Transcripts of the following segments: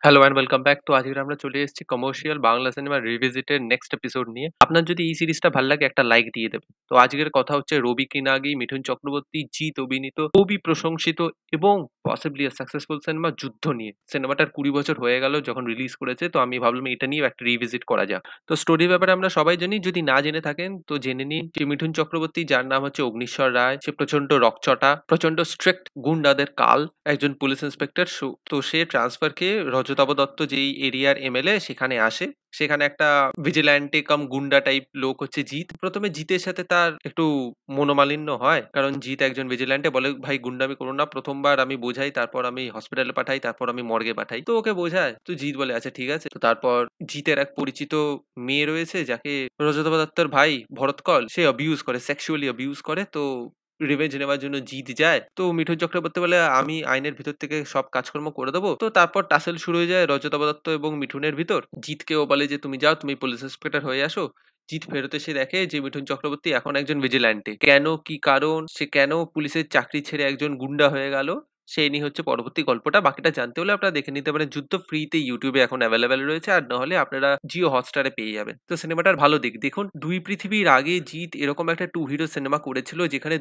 Hello and welcome back. তো আজকে আমরা চলে এসেছি কমার্শিয়াল বাংলা সিনেমা রিভিজিটের নেক্সট এপিসোড নিয়ে। আপনার যদি এই সিরিজটা ভাল লাগে একটা লাইক দিয়ে দেবেন। তো আজকের কথা হচ্ছে রবি কিনাগি, মিঠুন চক্রবর্তী, জিৎ অভিনীত খুবই প্রশংসিত এবং পসিবলি আ সাকসেসফুল সিনেমা 'যুদ্ধ' নিয়ে। সিনেমাটার ২০ বছর হয়ে গেল যখন রিলিজ করেছে। তো আমি ভাবলাম এটা নিয়েও একটা রিভিজিট করা যাক। তো স্টোরির ব্যাপারে আমরা সবাই জানি। যদি না জেনে থাকেন তো জেনে নিন যে মিঠুন চক্রবর্তী যার নাম হচ্ছে অগ্নিশ্বর রায়, সে প্রচন্ড রগচটা, প্রচন্ড স্ট্রিক্ট গুন্ডাদের কাল, একজন পুলিশ ইন্সপেক্টর। তো সে ট্রান্সফার খেয়ে রজতাভ দত্ত যেই এরিয়ার এমএলএ সেখানে আসে। সেখানে একটা ভিজিল্যান্টে কাম গুন্ডা টাইপ লোক হচ্ছে জিৎ। ১ম এ জিতের সাথে তার একটু মনোমালিন্য হয়। কারণ জিৎ একজন ভিজিল্যান্টে বলে, "ভাই গুন্ডামি করো না। ১ম বার আমি বোঝাই, তারপর আমি হসপিটালে পাঠাই, তারপর আমি মর্গে পাঠাই।" তো ওকে বোঝায়। তো জিৎ বলে, "আচ্ছা ঠিক আছে।" তো তারপর জিতের এক পরিচিত মেয়ে রয়েছে যাকে রজতাভ দত্তর ভাই ভরত কল সে অ্যাবিউজ করে, সেক্সুয়ালি অ্যাবিউজ করে। তো রিভেঞ্জ নেওয়ার জন্য জিত যায়। তো মিঠুন চক্রবর্তী বলে, "আমি আইনের ভিতর থেকে সব কাজকর্ম করে দেবো।" তো তারপর টাসেল শুরু হয়ে যায় রজতাভ দত্ত এবং মিঠুনের ভিতর। জিতকেও বলে যে, "তুমি যাও, তুমি পুলিশ ইন্সপেক্টর হয়ে আসো।" জিত ফেরত এসে দেখে যে মিঠুন চক্রবর্তী এখন একজন ভিজিল্যান্টে। কেন, কি কারণ, সে কেন পুলিশের চাকরি ছেড়ে একজন গুন্ডা হয়ে গেল, সেই নিয়ে হচ্ছে পরবর্তী গল্পটা। বাকিটা জানতে হলে আপনারা দেখে নিতে পারেন। যুদ্ধ ফ্রিতে ইউটিউবে এখন অ্যাভেলেবেল রয়েছে। আর নাহলে আপনারা জিও হটস্টারে পেয়ে যাবেন। তো সিনেমাটার ভালো দিক দেখুন, ২ পৃথিবীর আগে জিৎ এরকম একটা টু হিরো সিনেমা করেছিল যেখানে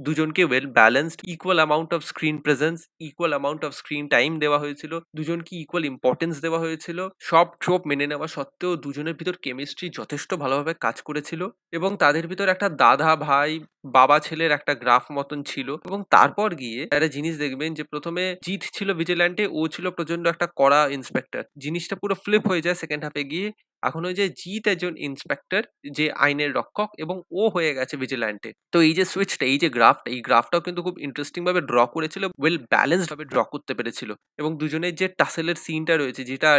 দুজনকে well balanced, equal amount off screen presence, equal amount off screen time দেওয়া হয়েছিল। দুজনকে ইকুয়াল ইম্পর্টেন্স দেওয়া হয়েছিল। সব ট্রোপ মেনে নেওয়া সত্ত্বেও দুজনের ভিতর কেমিস্ট্রি যথেষ্ট ভালোভাবে কাজ করেছিল এবং তাদের ভিতর একটা দাদা ভাই বাবা ছেলের একটা গ্রাফ মতন ছিল। এবং তারপর গিয়ে একটা জিনিস দেখবেন যে ১ম এ জিৎ ছিল ভিজিল্যান্টে, ও ছিল প্রচন্ড একটা কড়া ইন্সপেক্টর। জিনিসটা পুরো ফ্লিপ হয়ে যায় সেকেন্ড হাফে গিয়ে। এখন হয়ে যায় জিৎ একজন ইন্সপেক্টর যে আইনের রক্ষক এবং ও হয়ে গেছে ভিজিল্যান্টে। তো এই যে সুইচটা, এই যে গ্রাফটা, এই গ্রাফটাও কিন্তু খুব ইন্টারেস্টিং ভাবে ড্র করেছিল, ওয়েল ব্যালেন্সড ভাবে ড্র করতে পেরেছিল। এবং দুজনের যে টাসেলের সিনটা রয়েছে, যেটা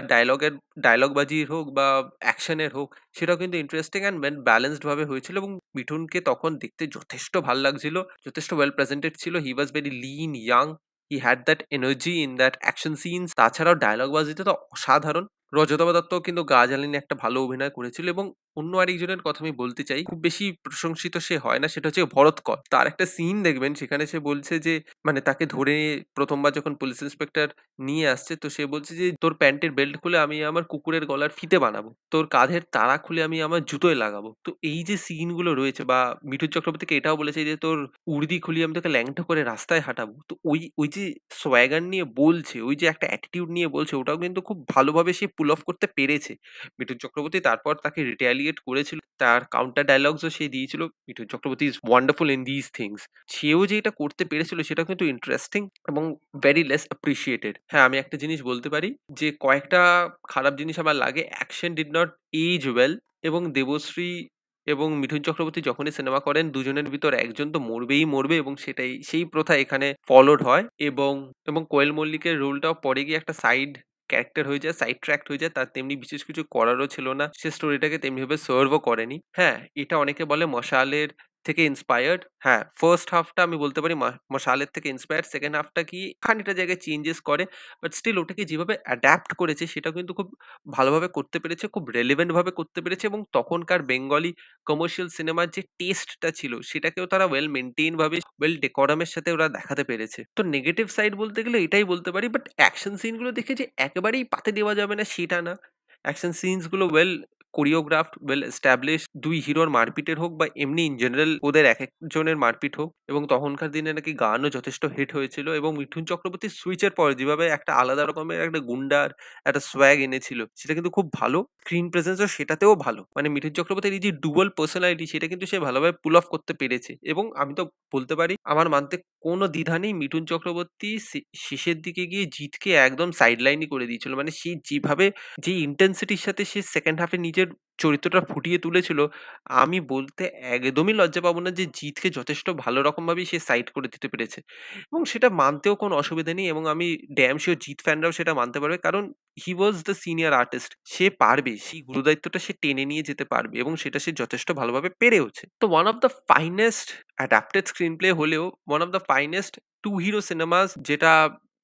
ডায়লগ বাজির হোক বা অ্যাকশনের হোক, সেটাও কিন্তু ইন্টারেস্টিং অ্যান্ড ওয়েল ব্যালেন্সড ভাবে হয়েছিল। এবং মিঠুনকে তখন দেখতে যথেষ্ট ভাল লাগছিল, যথেষ্ট ওয়েল প্রেজেন্টেড ছিল। He was very lean, young, he had that energy in that action scenes. তাছাড়াও ডায়লগ বাজিতে তো অসাধারণ। রজতাভ দত্তও কিন্তু গা জ্বালিয়ে একটা ভালো অভিনয় করেছিল। এবং অন্য আরেকজনের কথা আমি বলতে চাই, খুব বেশি প্রশংসিত সে হয় না, সেটা হচ্ছে ভরত কর। তার একটা সিন দেখবেন, সেখানে সে বলছে যে মানে তাকে ধরে ১ম বার যখন পুলিশ ইন্সপেক্টর নিয়ে আসছে, তো সে বলছে যে, "তোর প্যান্টের বেল্ট খুলে আমি আমার কুকুরের গলার ফিতে বানাবো। তোর কাঁধের তাড়া খুলে আমি আমার জুতোয় লাগাবো।" তো এই যে সিন গুলো রয়েছে, বা মিঠুন চক্রবর্তীকে এটাও বলেছে যে, "তোর উর্দি খুলিয়ে আমি তোকে ল্যাংটো করে রাস্তায় হাঁটাবো।" তো ওই যে সোয়াগার নিয়ে বলছে, ওই যে একটা অ্যাটিটিউড নিয়ে বলছে, ওটাও কিন্তু খুব ভালোভাবে সে পুল অফ করতে পেরেছে। মিঠুন চক্রবর্তী তারপর তাকে রিটালিয়েট করেছিল। তার কাউন্টার ডায়ালগস ও সে দিয়েছিল। Mithun Chakraborty is wonderful in this things. সেও যে এটা করতে পেরেছিল সেটাও কিন্তু ইন্টারেস্টিং এবং ভেরি লেস অ্যাপ্রিশিয়েটেড। হ্যাঁ, আমি একটা জিনিস বলতে পারি যে কয়েকটা খারাপ জিনিস আমার লাগে। Action did not as well. এবং দেবশ্রী এবং মিঠুন চক্রবর্তী যখনই সিনেমা করেন, দুজনের ভিতর একজন তো মরবেই মরবে এবং সেই প্রথা এখানে ফলোড হয়। এবং কোয়েল মল্লিকের রোলটাও পরে গিয়ে একটা সাইড ক্যারেক্টার হয়ে যায়, সাইড ট্র্যাকড হয়ে যায়। তার তেমনি বিশেষ কিছু করারও ছিল না। সে স্টোরিটাকে তেমনিভাবে সার্ভও করেনি। হ্যাঁ, এটা অনেকে বলে মশালের থেকে ইন্সপায়ার্ড। হ্যাঁ, ফার্স্ট হাফটা আমি বলতে পারি মশালের থেকে ইন্সপায়ার্ড। সেকেন্ড হাফটা কি খানিকটা জায়গায় চেঞ্জেস করে। বাট স্টিল ওটাকে যেভাবে অ্যাডাপ্ট করেছে সেটা কিন্তু খুব ভালোভাবে করতে পেরেছে, খুব রেলেভেন্ট ভাবে করতে পেরেছে। এবং তখনকার বেঙ্গলি কমার্শিয়াল সিনেমার যে টেস্টটা ছিল সেটাকেও তারা ওয়েল মেইনটেইন ভাবে, ওয়েল ডেকোরামের সাথে ওরা দেখাতে পেরেছে। তো নেগেটিভ সাইড বলতে গেলে এটাই বলতে পারি। বাট অ্যাকশন সিন গুলো দেখে যে একেবারেই পাতে দেওয়া যাবে না সেটা না। অ্যাকশন সিনস গুলো ওয়েল কোরিওগ্রাফড, ওয়েল এস্টাবলিশড। ২ হিরোর মারপিটের হোক বা এমনি ইন জেনারেল ওদের একেকজনের মারপিট হোক। এবং তখনকার দিনে নাকি গানও যথেষ্ট হিট হয়েছিল। এবং মিঠুন চক্রবর্তীর সুইচের পরে যেভাবে একটা আলাদা রকমের একটা গুন্ডার একটা সোয়াগ এনেছিল, সেটা কিন্তু খুব ভালো। স্ক্রিন প্রেজেন্সও সেটাতেও ভালো। মানে মিঠুন চক্রবর্তীর এই যে ডুয়াল পার্সোনালিটি, সেটা কিন্তু সে ভালোভাবে পুল অফ করতে পেরেছে। এবং আমি তো বলতে পারি, আমার মানতে কোনো দ্বিধা নেই, মিঠুন চক্রবর্তী শেষের দিকে গিয়ে জিতকে একদম সাইড লাইনই করে দিয়েছিল। মানে সে যেভাবে, যে ইন্টেন্সিটির সাথে সে সেকেন্ড হাফে নিজের চরিত্রটা ফুটিয়ে তুলেছিল, আমি বলতে একদমই লজ্জা পাবো না যে জিতকে যথেষ্ট ভালো রকমভাবেই সে সাইড করে দিতে পেরেছে। এবং সেটা মানতেও কোনো অসুবিধা নেই। এবং আমি ড্যাম সিওর জিত ফ্যানরাও সেটা মানতে পারবে। কারণ হি ওয়াজ দ্য সিনিয়র আর্টিস্ট। সে পারবে। সেই গুরুদায়িত্বটা সে টেনে নিয়ে যেতে পারবে এবং সেটা সে যথেষ্ট ভালোভাবে পেরেওছে। তো one of the finest adapted screenplay হলেও one of the finest two hero cinemas, যেটা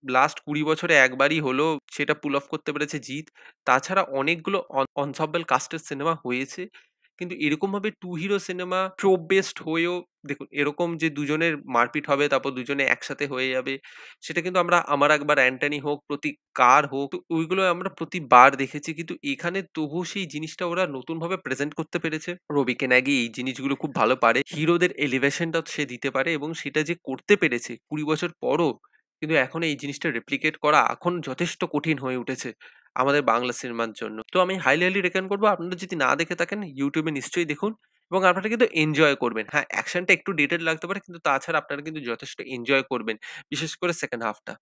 লাস্ট ২০ বছরে একবারই হলো সেটা পুল অফ করতে পেরেছে জিৎ। তাছাড়া অনেকগুলো অনসাম্বল কাস্টের সিনেমা হয়েছে কিন্তু এরকমভাবে 'two hero' cinema trope based হয়েও দেখুন এরকম যে দুজনের মারপিট হবে তারপর দুজনে একসাথে হয়ে যাবে, সেটা কিন্তু আমরা 'আমার আকবার অ্যান্টনি' হোক, 'প্রতিকার' হোক, তো ওইগুলো আমরা প্রতিবার দেখেছি। কিন্তু এখানে তবুও সেই জিনিসটা ওরা নতুনভাবে প্রেজেন্ট করতে পেরেছে। রবি কেনাগি এই জিনিসগুলো খুব ভালো পারে। হিরোদের এলিভেশনটা সে দিতে পারে এবং সেটা যে করতে পেরেছে ২০ বছর পরও কিন্তু এখন এই জিনিসটা রেপ্লিকেট করা এখন যথেষ্ট কঠিন হয়ে উঠেছে আমাদের বাংলা সিনেমার জন্য। তো আমি হাইলি রেকমেন্ড করব আপনারা যদি না দেখে থাকেন YouTube এ নিশ্চয়ই দেখুন এবং আপনারা কিন্তু এনজয় করবেন। হ্যাঁ, অ্যাকশনটা একটু ডেটেড লাগতে পারে কিন্তু তাছাড়া আপনারা কিন্তু যথেষ্ট এনজয় করবেন। বিশেষ করে সেকেন্ড হাফটা।